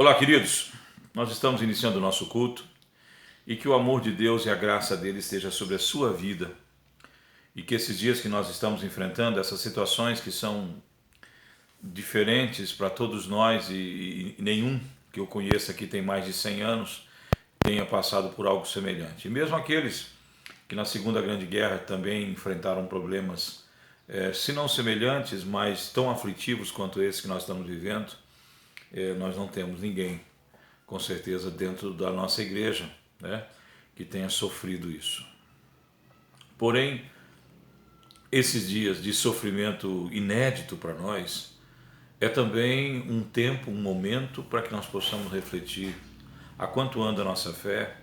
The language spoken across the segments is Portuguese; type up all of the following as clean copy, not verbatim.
Olá, queridos. Nós estamos iniciando o nosso culto e que o amor de Deus e a graça dele esteja sobre a sua vida e que esses dias que nós estamos enfrentando, essas situações que são diferentes para todos nós e nenhum que eu conheça que tem mais de 100 anos tenha passado por algo semelhante. E mesmo aqueles que na Segunda Grande Guerra também enfrentaram problemas, se não semelhantes, mas tão aflitivos quanto esse que nós estamos vivendo, nós não temos ninguém, com certeza, dentro da nossa igreja, né, que tenha sofrido isso. Porém, esses dias de sofrimento inédito para nós é também um tempo, um momento para que nós possamos refletir a quanto anda a nossa fé,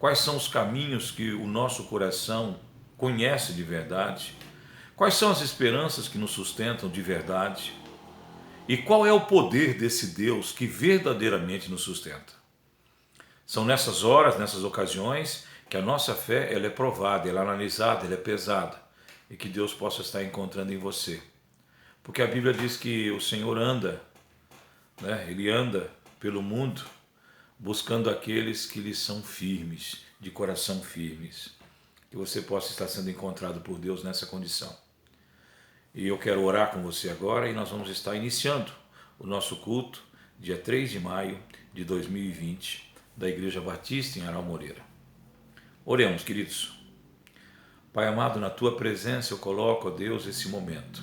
quais são os caminhos que o nosso coração conhece de verdade, quais são as esperanças que nos sustentam de verdade e qual é o poder desse Deus que verdadeiramente nos sustenta. São nessas horas, nessas ocasiões, que a nossa fé ela é provada, ela é analisada, ela é pesada e que Deus possa estar encontrando em você. Porque a Bíblia diz que o Senhor anda, né? Ele anda pelo mundo buscando aqueles que lhe são firmes, de coração firmes. Que você possa estar sendo encontrado por Deus nessa condição. E eu quero orar com você agora e nós vamos estar iniciando o nosso culto, dia 3 de maio de 2020, da Igreja Batista em Aral Moreira. Oremos, queridos. Pai amado, na Tua presença eu coloco, ó Deus, esse momento.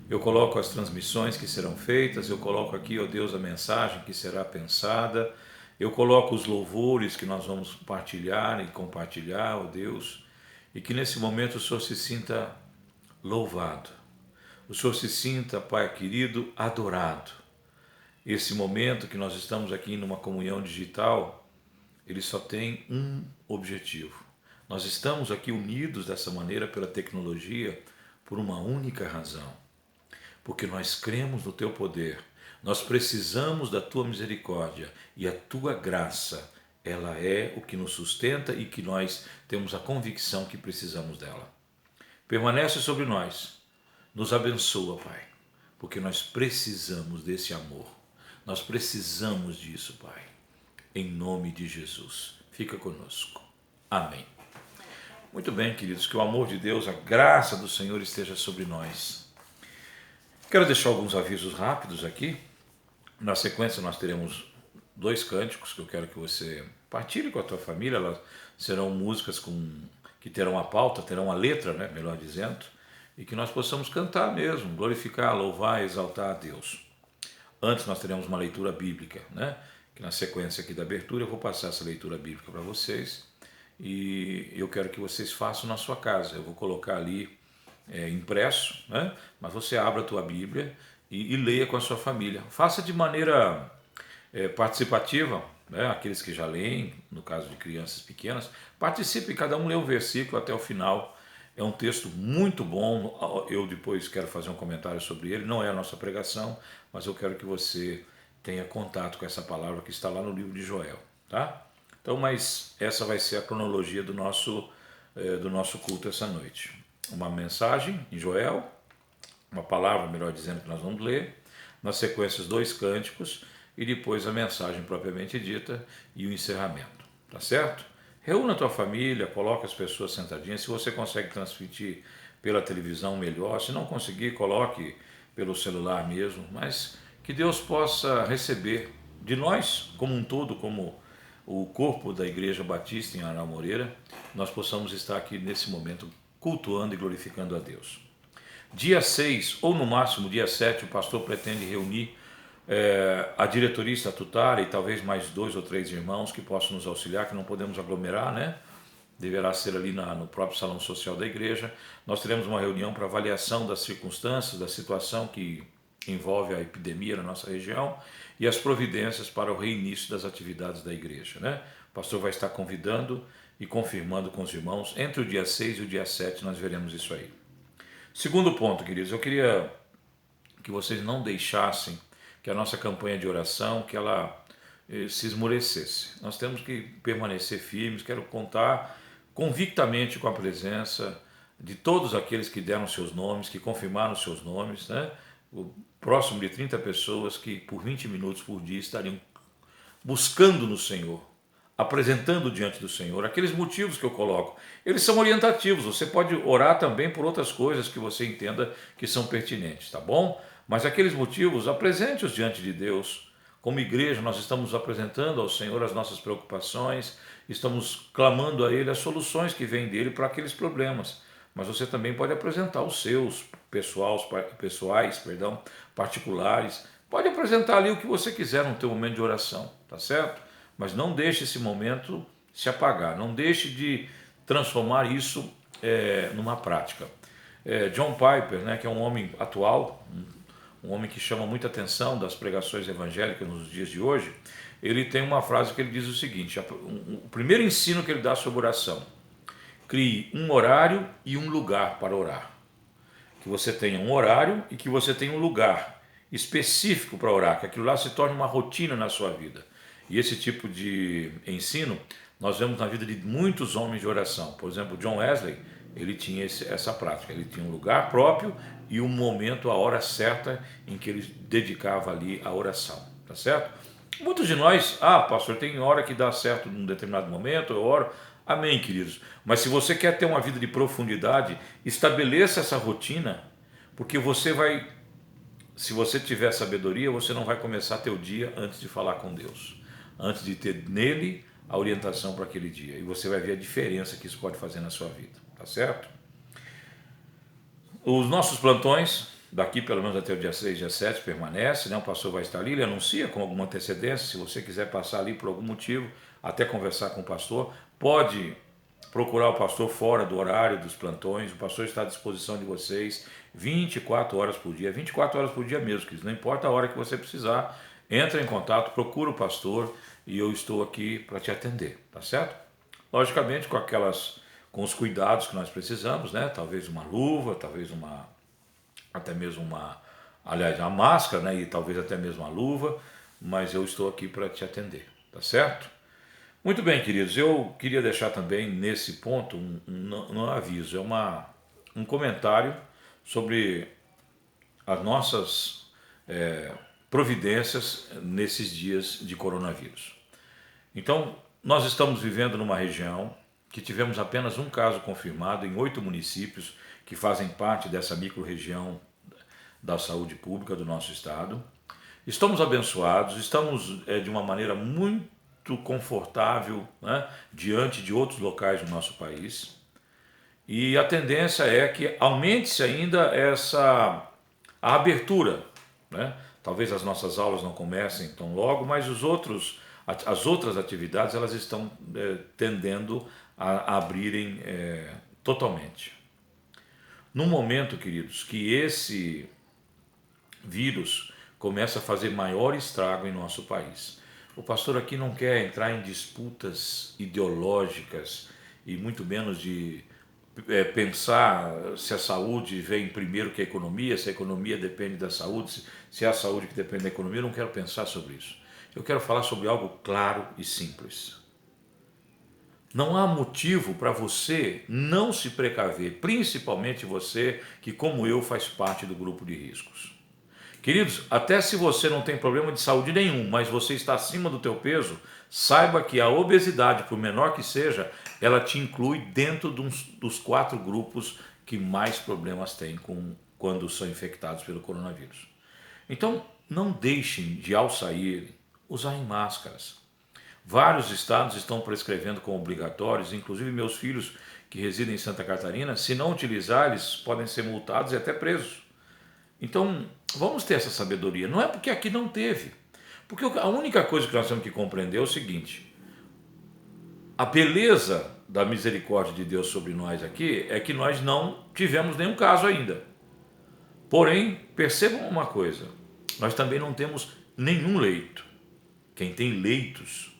Eu coloco as transmissões que serão feitas, eu coloco aqui, ó Deus, a mensagem que será pensada, eu coloco os louvores que nós vamos partilhar e compartilhar, ó Deus, e que nesse momento o Senhor se sinta louvado. O Senhor se sinta, Pai querido, adorado. Esse momento que nós estamos aqui numa comunhão digital, ele só tem um objetivo. Nós estamos aqui unidos dessa maneira pela tecnologia por uma única razão. Porque nós cremos no Teu poder, nós precisamos da Tua misericórdia e a Tua graça, ela é o que nos sustenta e que nós temos a convicção que precisamos dela. Permanece sobre nós, nos abençoa, Pai, porque nós precisamos desse amor, nós precisamos disso, Pai, em nome de Jesus. Fica conosco. Amém. Muito bem, queridos, que o amor de Deus, a graça do Senhor esteja sobre nós. Quero deixar alguns avisos rápidos aqui. Na sequência nós teremos 2 cânticos que eu quero que você partilhe com a tua família. Elas serão músicas que terão a pauta, terão a letra, né, melhor dizendo, e que nós possamos cantar mesmo, glorificar, louvar, exaltar a Deus. Antes nós teremos uma leitura bíblica, né, que na sequência aqui da abertura eu vou passar essa leitura bíblica para vocês e eu quero que vocês façam na sua casa. Eu vou colocar ali impresso, né? Mas você abra a tua Bíblia e leia com a sua família. Faça de maneira participativa, né? Aqueles que já leem, no caso de crianças pequenas, participe, cada um lê um versículo até o final. É um texto muito bom, eu depois quero fazer um comentário sobre ele, não é a nossa pregação, mas eu quero que você tenha contato com essa palavra que está lá no livro de Joel, tá? Então, mas essa vai ser a cronologia do nosso culto essa noite. Uma mensagem em Joel, uma palavra, melhor dizendo, que nós vamos ler, na sequência os 2 cânticos e depois a mensagem propriamente dita e o encerramento, tá certo? Reúna a tua família, coloca as pessoas sentadinhas, se você consegue transmitir pela televisão, melhor, se não conseguir, coloque pelo celular mesmo, mas que Deus possa receber de nós, como um todo, como o corpo da Igreja Batista em Aral Moreira, nós possamos estar aqui nesse momento cultuando e glorificando a Deus. Dia 6, ou no máximo dia 7, o pastor pretende reunir a diretoria estatutária e talvez mais 2 ou 3 irmãos que possam nos auxiliar, que não podemos aglomerar, né? Deverá ser ali no próprio salão social da igreja. Nós teremos uma reunião para avaliação das circunstâncias, da situação que envolve a epidemia na nossa região e as providências para o reinício das atividades da igreja, né? O pastor vai estar convidando e confirmando com os irmãos. Entre o dia 6 e o dia 7 nós veremos isso aí. Segundo ponto, queridos, eu queria que vocês não deixassem que a nossa campanha de oração, que ela se esmorecesse. Nós temos que permanecer firmes. Quero contar convictamente com a presença de todos aqueles que deram seus nomes, que confirmaram seus nomes, né? O próximo de 30 pessoas que por 20 minutos por dia estariam buscando no Senhor, apresentando diante do Senhor. Aqueles motivos que eu coloco, eles são orientativos. Você pode orar também por outras coisas que você entenda que são pertinentes, tá bom? Mas aqueles motivos, apresente-os diante de Deus. Como igreja, nós estamos apresentando ao Senhor as nossas preocupações, estamos clamando a Ele as soluções que vêm dele para aqueles problemas. Mas você também pode apresentar os seus pessoais, particulares. Pode apresentar ali o que você quiser no teu momento de oração, tá certo? Mas não deixe esse momento se apagar, não deixe de transformar isso numa prática. John Piper, né, que é um homem atual, um homem que chama muita atenção das pregações evangélicas nos dias de hoje, ele tem uma frase que ele diz o seguinte: o primeiro ensino que ele dá sobre oração: crie um horário e um lugar para orar. Que você tenha um horário e que você tenha um lugar específico para orar, que aquilo lá se torne uma rotina na sua vida. E esse tipo de ensino nós vemos na vida de muitos homens de oração. Por exemplo, John Wesley, ele tinha essa prática, ele tinha um lugar próprio e um momento, a hora certa em que ele dedicava ali a oração, tá certo? Muitos de nós, pastor, tem hora que dá certo num determinado momento, eu oro. Amém, queridos. Mas se você quer ter uma vida de profundidade, estabeleça essa rotina, porque você vai, se você tiver sabedoria, você não vai começar teu dia antes de falar com Deus, antes de ter nele a orientação para aquele dia. E você vai ver a diferença que isso pode fazer na sua vida, tá certo? Os nossos plantões, daqui pelo menos até o dia 6, dia 7, permanece, né? O pastor vai estar ali, ele anuncia com alguma antecedência. Se você quiser passar ali por algum motivo, até conversar com o pastor, pode procurar o pastor fora do horário dos plantões. O pastor está à disposição de vocês 24 horas por dia, 24 horas por dia mesmo, queridos. Não importa a hora que você precisar, entra em contato, procura o pastor e eu estou aqui para te atender, tá certo? Logicamente com os cuidados que nós precisamos, né? Talvez uma luva, talvez até mesmo uma máscara, né? E talvez até mesmo uma luva, mas eu estou aqui para te atender, tá certo? Muito bem, queridos, eu queria deixar também nesse ponto um aviso, um comentário sobre as nossas providências nesses dias de coronavírus. Então, nós estamos vivendo numa região que tivemos apenas um caso confirmado em 8 municípios que fazem parte dessa micro-região da saúde pública do nosso estado. Estamos abençoados, estamos de uma maneira muito confortável, né, diante de outros locais do nosso país. E a tendência é que aumente-se ainda a abertura, né? Talvez as nossas aulas não comecem tão logo, mas as outras atividades elas estão tendendo a abrirem totalmente. No momento, queridos, que esse vírus começa a fazer maior estrago em nosso país, o pastor aqui não quer entrar em disputas ideológicas e muito menos de pensar se a saúde vem primeiro que a economia, se a economia depende da saúde, se é a saúde que depende da economia. Eu não quero pensar sobre isso. Eu quero falar sobre algo claro e simples. Não há motivo para você não se precaver, principalmente você que, como eu, faz parte do grupo de riscos. Queridos, até se você não tem problema de saúde nenhum, mas você está acima do teu peso, saiba que a obesidade, por menor que seja, ela te inclui dentro dos 4 grupos que mais problemas têm quando são infectados pelo coronavírus. Então, não deixem de, ao sair, usarem máscaras. Vários estados estão prescrevendo como obrigatórios, inclusive meus filhos que residem em Santa Catarina, se não utilizar, eles podem ser multados e até presos. Então, vamos ter essa sabedoria. Não é porque aqui não teve. Porque a única coisa que nós temos que compreender é o seguinte: a beleza da misericórdia de Deus sobre nós aqui é que nós não tivemos nenhum caso ainda. Porém, percebam uma coisa: nós também não temos nenhum leito. Quem tem leitos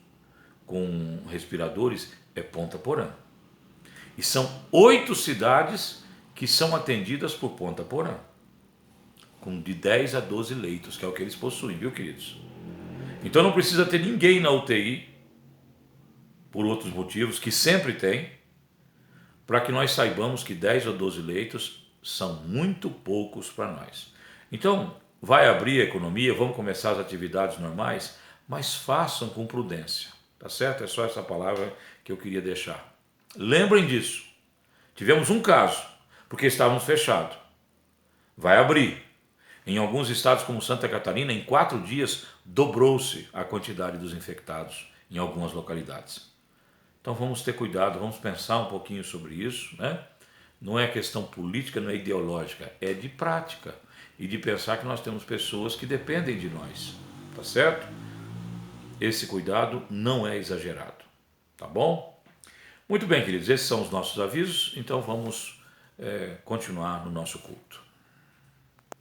com respiradores é Ponta Porã. E são 8 cidades que são atendidas por Ponta Porã, com de 10 a 12 leitos, que é o que eles possuem, viu, queridos? Então não precisa ter ninguém na UTI, por outros motivos, que sempre tem, para que nós saibamos que 10 ou 12 leitos são muito poucos para nós. Então, vai abrir a economia, vamos começar as atividades normais, mas façam com prudência, tá certo? É só essa palavra que eu queria deixar. Lembrem disso. Tivemos um caso, porque estávamos fechados. Vai abrir. Em alguns estados, como Santa Catarina, em 4 dias dobrou-se a quantidade dos infectados em algumas localidades. Então vamos ter cuidado, vamos pensar um pouquinho sobre isso, né? Não é questão política, não é ideológica, é de prática e de pensar que nós temos pessoas que dependem de nós, tá certo? Esse cuidado não é exagerado, tá bom? Muito bem, queridos, esses são os nossos avisos, então vamos continuar no nosso culto.